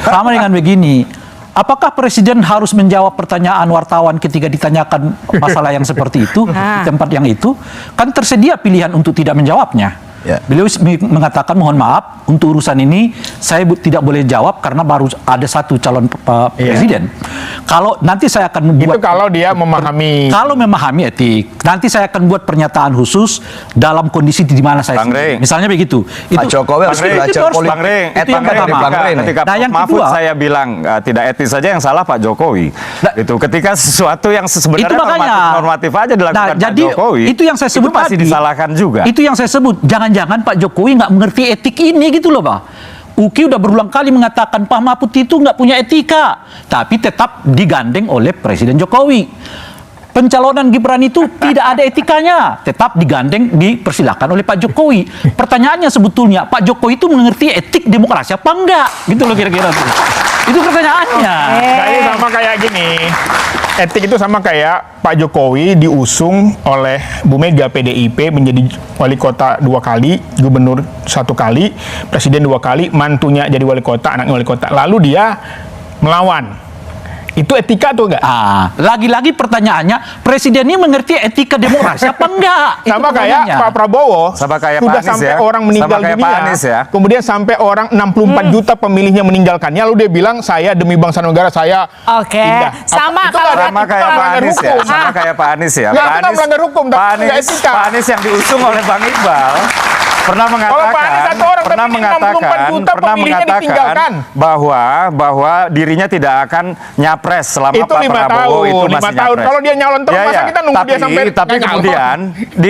Sama dengan begini, apakah Presiden harus menjawab pertanyaan wartawan ketika ditanyakan masalah yang seperti itu, di tempat yang itu? Kan tersedia pilihan untuk tidak menjawabnya. Ya. Beliau mengatakan mohon maaf untuk urusan ini saya tidak boleh jawab karena baru ada satu calon presiden. Kalau nanti saya akan membuat Itu kalau dia memahami. kalau memahami etik, nanti saya akan buat pernyataan khusus dalam kondisi di mana saya Bang Rey. misalnya begitu. Pak Jokowi harus belajar politik. Bang Rey, Itu yang pertama. ketika Nah, yang Mahfud kedua- saya bilang tidak etis saja, yang salah Pak Jokowi. Nah, itu ketika sesuatu yang sebenarnya itu makanya normatif aja dilakukan Pak jadi Jokowi. itu yang saya sebut itu pasti tadi, disalahkan juga. Itu yang saya sebut, jangan-jangan Pak Jokowi nggak mengerti etik ini gitu loh, Pak. Uki udah berulang kali mengatakan Pak Mahfud itu nggak punya etika, tapi tetap digandeng oleh Presiden Jokowi. Pencalonan Gibran itu tidak ada etikanya, tetap digandeng, dipersilakan oleh Pak Jokowi. Pertanyaannya sebetulnya, Pak Jokowi itu mengerti etik demokrasi apa enggak? Gitu loh kira-kira tuh. Itu pertanyaannya. Nah, ini sama kayak gini. Etik itu sama kayak Pak Jokowi diusung oleh Bu Mega PDIP menjadi wali kota 2 kali, gubernur 1 kali, presiden 2 kali, mantunya jadi wali kota, anaknya wali kota. Lalu dia melawan. Itu etika tuh enggak? Lagi-lagi pertanyaannya, Presiden ini mengerti etika demokrasi apa enggak? Itu Sama kayak pertanyaannya. Pak Prabowo, Sama kayak sudah Pak Anies sampai ya. orang meninggal Sama kayak dunia, Pak Anies ya. kemudian sampai orang 64 juta pemilihnya meninggalkannya, lalu dia bilang saya demi bangsa dan negara saya Oke. pindah. Sama Itu kalau- nggak Sama etika, kayak Pak melanggar Anies ya. hukum. Sama kayak Pak Anies ya. Nggak, itu nggak melanggar hukum, tapi Pak nggak Anies, etika. Pak Anies yang diusung oleh Bang Iqbal pernah Kalau Pak Anies mengatakan, satu orang, pernah tapi 64 juta pemilihnya ditinggalkan. bahwa dirinya tidak akan nyapres selama Itu Pak 5 Prabowo tahun, itu 5 masih tahun. nyapres. Kalau dia nyalon terus, masa kita nunggu dia sampai tapi nggak nyalon? kemudian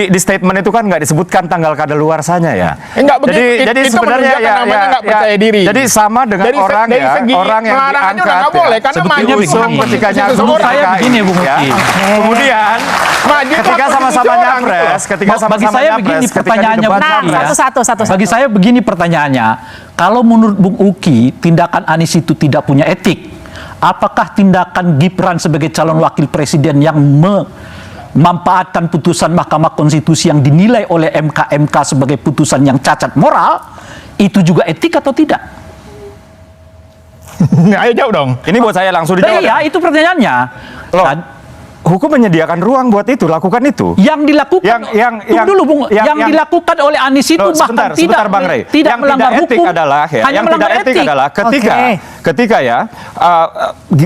di statement itu kan nggak disebutkan tanggal kadaluarsanya ya. Enggak begitu. Jadi Itu sebenarnya menunjukkan namanya nggak percaya diri. Jadi sama dengan Dari orang dari ya, segi orang yang melarang aja udah diangkat nggak boleh, ya. karena Sebetulnya maju itu begini. hak ketika konstitusi nyalon seseorang. saya PKI, begini, Bung ya. Uki. Kemudian Maju itu ketika hak sama-sama konstitusi orang, gitu nyapres, loh. ketika Bagi sama-sama saya nyapres, begini ketika di pertanyaannya, debat Bung Uki, Nah, ya. satu-satu. Bagi saya begini pertanyaannya, kalau menurut Bung Uki tindakan Anies itu tidak punya etik, apakah tindakan Gibran sebagai calon wakil presiden yang memanfaatkan putusan Mahkamah Konstitusi yang dinilai oleh MK sebagai putusan yang cacat moral, itu juga etik atau tidak? Ayo jauh dong. Ini buat saya langsung Nah, dijawab. iya, itu pertanyaannya. Loh, Dan hukum menyediakan ruang buat itu, lakukan itu. yang dilakukan, Yang- dulu, Bung, yang- yang dilakukan oleh Anies itu Loh, bahkan sebentar, Bang Rey. tidak Yang melanggar tidak etik hukum, adalah ya, hanya yang tidak melanggar etik adalah ketika ya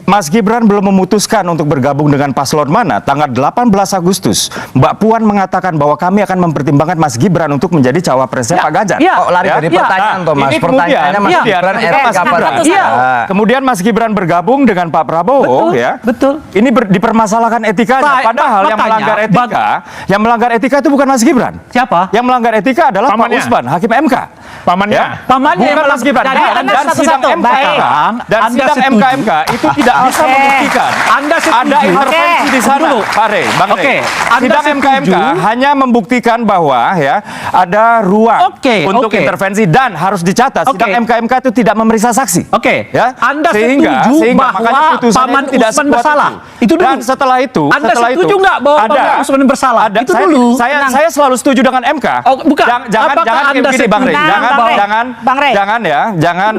Mas Gibran belum memutuskan untuk bergabung dengan paslon mana, tanggal 18 Agustus Mbak Puan mengatakan bahwa kami akan mempertimbangkan Mas Gibran untuk menjadi cawapresnya Pak Ganjar. ya. Kok lari Ya. dari Ya. pertanyaan, Thomas? Ini Pertanyaannya Mas kemudian Gibran ketika etik Mas apa Gibran- tidak? Iya. Kemudian Mas Gibran bergabung dengan Pak Prabowo Betul, ya. betul. Ini dipermasalahkan etikanya, padahal yang makanya, melanggar etika itu bukan Mas Gibran. Siapa? Yang melanggar etika adalah Pamannya. Pak Usman, Hakim MK. Pamannya. Pamannya yang Bukan Mas Gibran. Jadi Dan Anda sidang satu-satu. MK, Baik. dan Anda sidang setuju? MK itu tidak bisa Oke. membuktikan. Anda setuju? Ada intervensi Oke. di sana, Dulu. Pak Rey, Bang Oke. Rey. Anda Sidang MK setuju? hanya membuktikan bahwa ya ada ruang Oke, untuk oke. intervensi dan harus dicatat sidang Oke. MK itu tidak memeriksa saksi. Oke, Ya. Anda sehingga setuju makanya bahwa putusannya Paman itu tidak Usman sekuat bersalah? Itu dulu. Dan setelah itu, Anda setelah setuju itu, nggak bahwa ada- Paman Usman bersalah? Ada, Itu saya, dulu. Saya selalu setuju dengan MK. Oh, bukan. Jangan Apakah jangan Anda begini, Bang Rey. setuju? Nah, Jangan Bang Rey. jangan Bang Rey. jangan ya. Jangan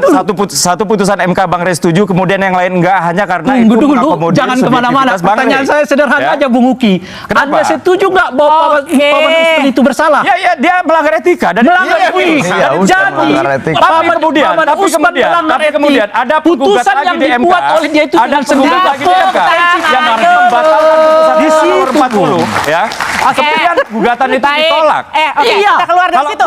satu putusan MK Bang Rey setuju kemudian yang lain enggak hanya karena Tunggu itu dulu, mengakomodir jangan kemana-mana. subjektivitas Bang Pertanyaan Rey. saya sederhana Ya. aja, Bung Uki. Kenapa? Anda setuju nggak bahwa Oke. Paman Usman itu bersalah? Ya, dia melanggar etika dan Melanggar dia etika. Iya, udah Jadi, melanggar etika. Paman kemudian, Paman tapi Usman kemudian, melanggar tapi kemudian etik. ada penggugat putusan lagi yang di MK. dibuat oleh dia itu Ada dengan penggugat sengaja lagi di MK yang Aduh. membatalkan putusan Di nomor situ, 40 ya. Kemudian gugatan itu Baik. ditolak. Oke, Iya. kita keluar dari situ.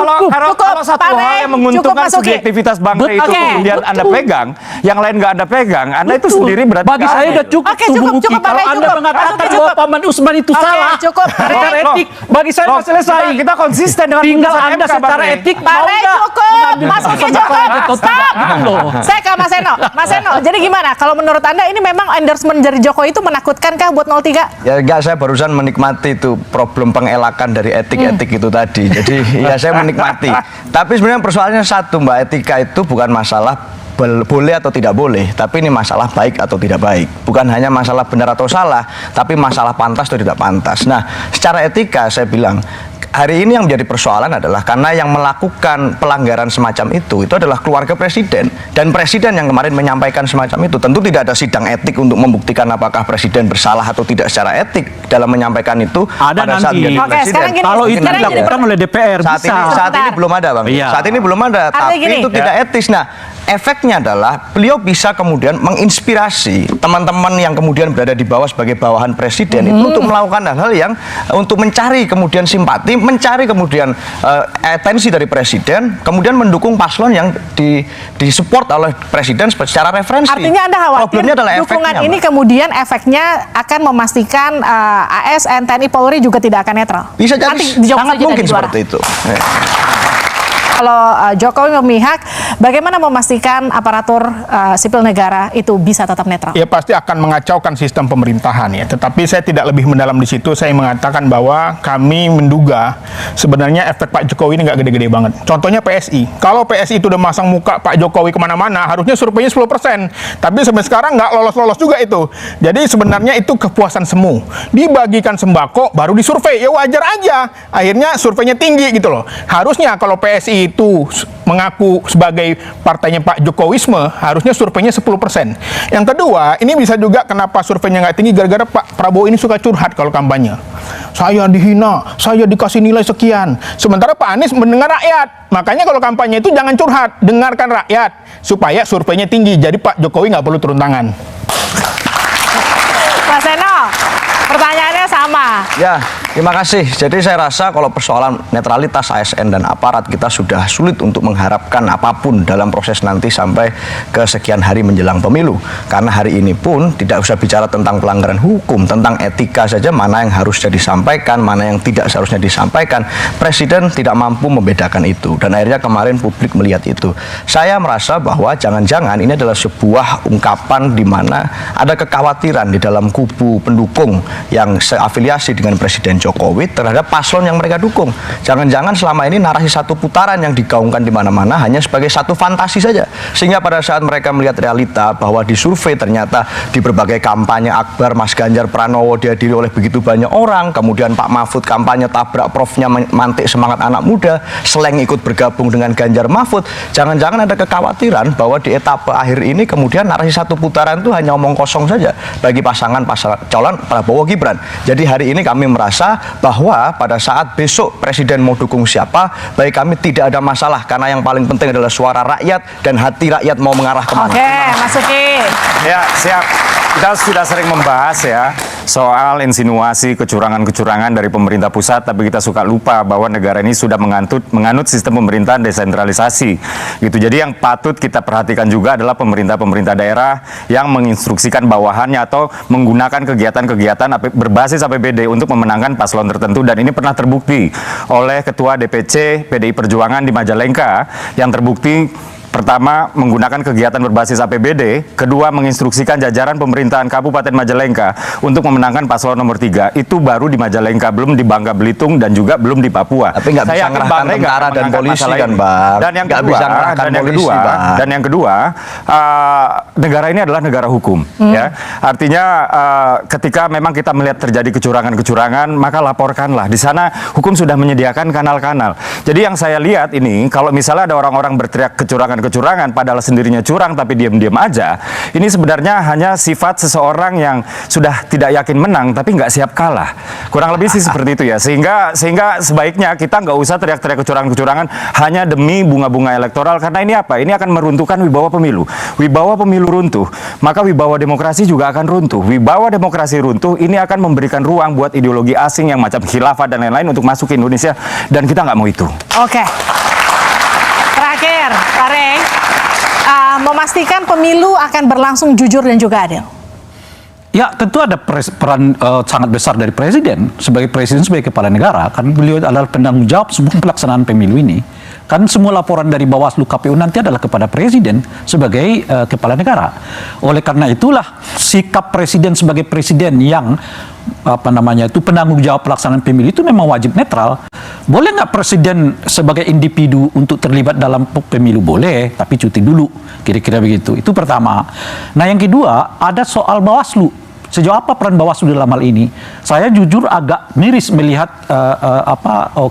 Kalau satu Pak hal Rey, yang cukup, menguntungkan Mas Uki. subjektivitas Bang Rey itu Oke. kemudian Anda pegang, yang lain nggak Anda pegang, Anda itu Betul. sendiri berarti Bagi nggak saya adil. udah cukup Oke, tuh, cukup, Bung Uki. cukup, Pak Kalau Rey, Anda cukup. mengatakan Mas Uki, bahwa cukup. Paman Usman itu Oke, salah cukup, Pak Rey. secara etik, bagi saya Loh, sudah selesai. Kita konsisten dengan Tinggal putusan Anda MK, Bang secara Rey. etik Pak mau Rey, nggak cukup. mengambil Mas Uki, putusan cukup. Pak Rey atau tidak? Stop. Gitu loh. Saya ke Mas Eno. Mas Eno, jadi gimana? Kalau menurut Anda ini memang endorsement dari Jokowi itu menakutkankah buat 03? Ya enggak, saya barusan menikmati itu problem pengelakan dari etik-etik itu tadi. Jadi ya saya menikmati. Tapi sebenarnya persoalannya satu, Mbak. Etika itu bukan masalah boleh atau tidak boleh, tapi ini masalah baik atau tidak baik. Bukan hanya masalah benar atau salah, tapi masalah pantas atau tidak pantas. Nah, secara etika saya bilang hari ini yang menjadi persoalan adalah karena yang melakukan pelanggaran semacam itu adalah keluarga presiden, dan presiden yang kemarin menyampaikan semacam itu. Tentu tidak ada sidang etik untuk membuktikan apakah presiden bersalah atau tidak secara etik dalam menyampaikan itu Ada pada saat nanti. menjadi Oke, presiden. sekarang gini, Kalau itu sekarang gini. dilakukan oleh DPR Saat bisa. ini belum ada, Bang. Iya. Saat ini belum ada, Artinya tapi gini. itu tidak etis. Nah, efeknya adalah beliau bisa kemudian menginspirasi teman-teman yang kemudian berada di bawah sebagai bawahan presiden itu untuk melakukan hal-hal yang untuk mencari kemudian simpati, mencari kemudian atensi dari presiden, kemudian mendukung paslon yang disupport oleh presiden secara referensi. Artinya Anda khawatir Problemnya adalah dukungan efeknya, ini Mbak. kemudian efeknya akan memastikan ASN, TNI, Polri juga tidak akan netral. Bisa jadi Nanti dijawab sangat saja mungkin dari luar. seperti itu. Kalau Jokowi memihak, bagaimana memastikan aparatur sipil negara itu bisa tetap netral? Ya pasti akan mengacaukan sistem pemerintahan ya. Tetapi saya tidak lebih mendalam di situ. Saya mengatakan bahwa kami menduga sebenarnya efek Pak Jokowi ini nggak gede-gede banget. Contohnya PSI. Kalau PSI itu udah masang muka Pak Jokowi kemana-mana, harusnya surveinya 10%. Tapi sampai sekarang nggak lolos-lolos juga itu. Jadi sebenarnya itu kepuasan semu. Dibagikan sembako, baru disurvei. Ya wajar aja. Akhirnya surveinya tinggi gitu loh. Harusnya kalau PSI itu mengaku sebagai partainya Pak Jokowisme, harusnya surveinya 10%. Yang kedua, ini bisa juga kenapa surveinya nggak tinggi, gara-gara Pak Prabowo ini suka curhat kalau kampanye. Saya dihina, saya dikasih nilai sekian. Sementara Pak Anies mendengar rakyat. Makanya kalau kampanye itu jangan curhat, dengarkan rakyat. Supaya surveinya tinggi, jadi Pak Jokowi nggak perlu turun tangan. Mas Eno, pertanyaannya sama. Ya, terima kasih. Jadi saya rasa kalau persoalan netralitas ASN dan aparat, kita sudah sulit untuk mengharapkan apapun dalam proses nanti sampai ke sekian hari menjelang pemilu. Karena hari ini pun tidak usah bicara tentang pelanggaran hukum, tentang etika saja, mana yang harusnya disampaikan, mana yang tidak seharusnya disampaikan. Presiden tidak mampu membedakan itu, dan akhirnya kemarin publik melihat itu. Saya merasa bahwa jangan-jangan ini adalah sebuah ungkapan di mana ada kekhawatiran di dalam kubu pendukung yang seafiliasi dengan Presiden Jokowi terhadap paslon yang mereka dukung. Jangan-jangan selama ini narasi satu putaran yang digaungkan di mana-mana hanya sebagai satu fantasi saja. Sehingga pada saat mereka melihat realita bahwa di survei ternyata di berbagai kampanye akbar Mas Ganjar Pranowo dihadiri oleh begitu banyak orang, kemudian Pak Mahfud kampanye tabrak profnya mantik semangat anak muda, Sleng ikut bergabung dengan Ganjar Mahfud. Jangan-jangan ada kekhawatiran bahwa di etapa akhir ini kemudian narasi satu putaran itu hanya omong kosong saja bagi pasangan calon Prabowo Gibran. Jadi hari ini kami merasa bahwa pada saat besok presiden mau dukung siapa, bagi kami tidak ada masalah, karena yang paling penting adalah suara rakyat dan hati rakyat mau mengarah kemana. Oke, Mas Uki. Ya, siap. Kita sudah sering membahas ya soal insinuasi kecurangan-kecurangan dari pemerintah pusat, tapi kita suka lupa bahwa negara ini sudah menganut sistem pemerintahan desentralisasi. Gitu. Jadi yang patut kita perhatikan juga adalah pemerintah-pemerintah daerah yang menginstruksikan bawahannya atau menggunakan kegiatan-kegiatan berbasis APBD untuk memenangkan paslon tertentu, dan ini pernah terbukti oleh Ketua DPC PDI Perjuangan di Majalengka yang terbukti pertama menggunakan kegiatan berbasis APBD, kedua menginstruksikan jajaran pemerintahan Kabupaten Majalengka untuk memenangkan paslon nomor 3. Itu baru di Majalengka, belum di Bangka Belitung dan juga belum di Papua. Tapi nggak bisa ngerahkan tentara dan polisi kan, Bang. Dan yang Nggak kedua, bisa ngerahkan polisi, Bang. dan yang kedua, negara ini adalah negara hukum. Ya, artinya ketika memang kita melihat terjadi kecurangan-kecurangan, maka laporkanlah. Di sana hukum sudah menyediakan kanal-kanal. Jadi yang saya lihat ini, kalau misalnya ada orang-orang berteriak kecurangan padahal sendirinya curang tapi diam-diam aja, ini sebenarnya hanya sifat seseorang yang sudah tidak yakin menang tapi nggak siap kalah. Kurang lebih sih seperti itu ya. Sehingga sebaiknya kita nggak usah teriak-teriak kecurangan-kecurangan hanya demi bunga-bunga elektoral, karena ini apa? Ini akan meruntuhkan wibawa pemilu. Wibawa pemilu runtuh, maka wibawa demokrasi juga akan runtuh. Wibawa demokrasi runtuh, ini akan memberikan ruang buat ideologi asing yang macam khilafah dan lain-lain untuk masuk ke Indonesia, dan kita nggak mau itu. Oke. Terakhir, Pak Rey, memastikan pemilu akan berlangsung jujur dan juga adil. Ya, tentu ada peran sangat besar dari presiden sebagai kepala negara, kan beliau adalah penanggung jawab semua pelaksanaan pemilu ini. Kan semua laporan dari Bawaslu KPU nanti adalah kepada presiden sebagai kepala negara. Oleh karena itulah sikap presiden sebagai presiden yang penanggung jawab pelaksanaan pemilu itu memang wajib netral. Boleh nggak presiden sebagai individu untuk terlibat dalam pemilu? Boleh, tapi cuti dulu. Kira-kira begitu. Itu pertama. Nah, yang kedua ada soal Bawaslu Sejauh apa peran Bawaslu dalam hal ini? Saya jujur agak miris melihat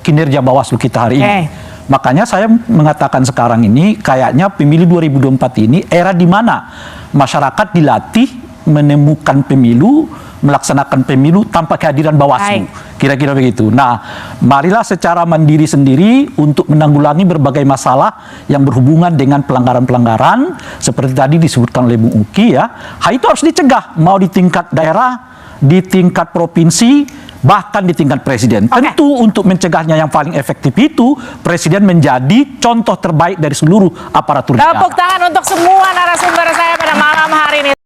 kinerja Bawaslu kita hari ini. Makanya saya mengatakan sekarang ini kayaknya pemilu 2024 ini era di mana masyarakat dilatih menemukan pemilu, melaksanakan pemilu tanpa kehadiran Bawaslu. Kira-kira begitu. Nah, marilah secara mandiri sendiri untuk menanggulangi berbagai masalah yang berhubungan dengan pelanggaran-pelanggaran seperti tadi disebutkan oleh Bung Uki ya. Hal itu harus dicegah, mau di tingkat daerah, di tingkat provinsi, bahkan di tingkat presiden. Tentu untuk mencegahnya yang paling efektif itu presiden menjadi contoh terbaik dari seluruh aparatur negara. Tepuk tangan untuk semua narasumber saya pada malam hari ini.